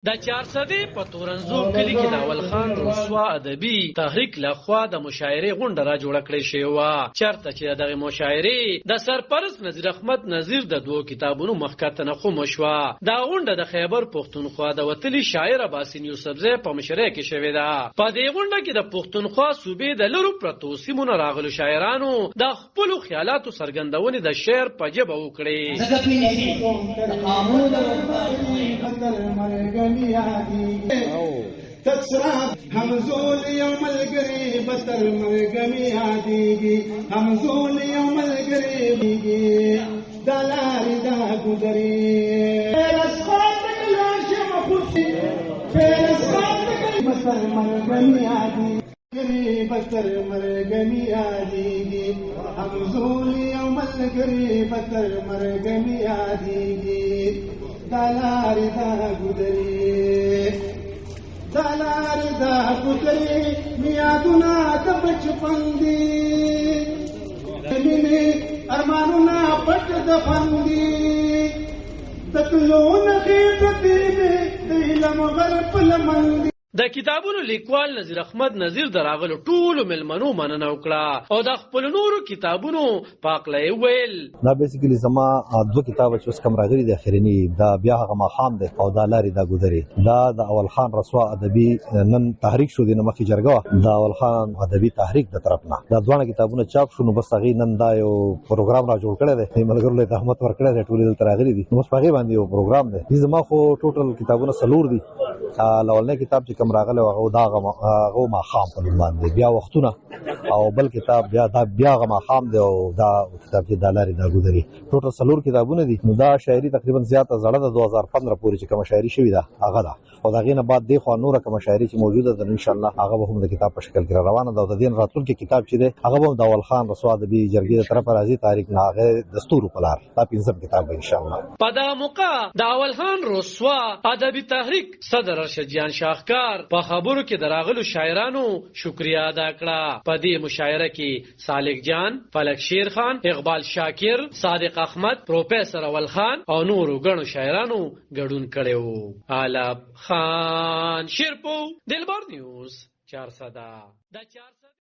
د چارسدې په تورنزو کلي کې د اول خان رسوا ادبي تحریک لخوا د مشاعرې غونډه را جوړه کړې شوې وه، چېرته چې دغه مشاعرې د سرپرست نذیر احمد نذیر د دوو کتابونو مخکتنه خمه شوه. دا غونډه د خیبر پښتونخوا د وتلي شاعر عباسین یوسفزی په مشرۍ کې شوې ده. په دې غونډه کې د پښتونخوا صوبې د لرو پرتو سیمونو راغلو شاعرانو د خپلو خیالاتو څرګندونې د شعر په ژبه وکړې. تسرا همزول يوم القريب بتر مرقمي هاديجي همزول يوم القريب دلاري دا قدري رسخاتك لاشي مخوشي رسخاتك بتر مرقمي هاديجي بتر مرقمي هاديجي همزول يوم القريب بتر مرقمي هاديجي دلاري دا قدري دلار دا پتری میادونا دا بچپن دی مینی ارمانونا پٹ دفن دی تکلون خیبتی دی دیلم غرب لمن دی. د کتابونو لیکوال نذیر احمد نذیر د راغلو ټولو مېلمنو مننه وکړه او د خپلو نورو کتابونو په هکله یې وویل. دا بیسیکلي زما دوه کتابه چې اوس کوم راغلي دي اخرني دا بیا هغه ماښام دی او دا لارې دا ګودرې دا د اول خان رسوا ادبي نن تحریک شو دی نه مخکې جرګه وه د اول خان ادبي تحریک د طرف نه دا دواړه کتابونه چاپ شو نو بس هغې نن دا یو پروګرام را جوړ کړی دی ملګرو له زحمت ورکړی دی ټولې دلته راغلي دي نو بس په هغې باندې یو پروګرام دی زما خو ټوټل کتابونه 4 دي. لومړنی کتاب چې کوم راغلی هغه هغه ماښام په نوم باندې بیا وختونه او بل کتاب بیا هغه ماښام دی او دا کتاب چې دا لارې دا ګودرې ټوټل 4 کتابونه دي. نو دا شاعري تقریبا زیاته زړه ده 2015 پورې چې کومه شاعري شوې ده هغه ده او د هغې نه بعد دی خوا نوره کومه شاعري چې موجوده ده انشاءالله هغه به هم د کتاب په شکل کې روانه ده او د دې راتلونکي کتاب چې دی هغه به هم د اول خان رسوا ادبي جرګې د طرفه راځي تاریخ نه هغه دستور په لار دا 5 کتاب به انشاءالله. په دغه موقع د اول خان رسوا ادبي تحریک صدر ارشد جان شاهکار په خبرو کې د راغلو شاعرانو شکریا ادا کړه. په دې مشاعره کې صالح جان، فلک شیر خان، اقبال شاکر، صادق احمد، پروفیسر اول خان او نورو ګڼو شاعرانو ګډون کړی و. علب خان شیرپو دلبر نیوز 400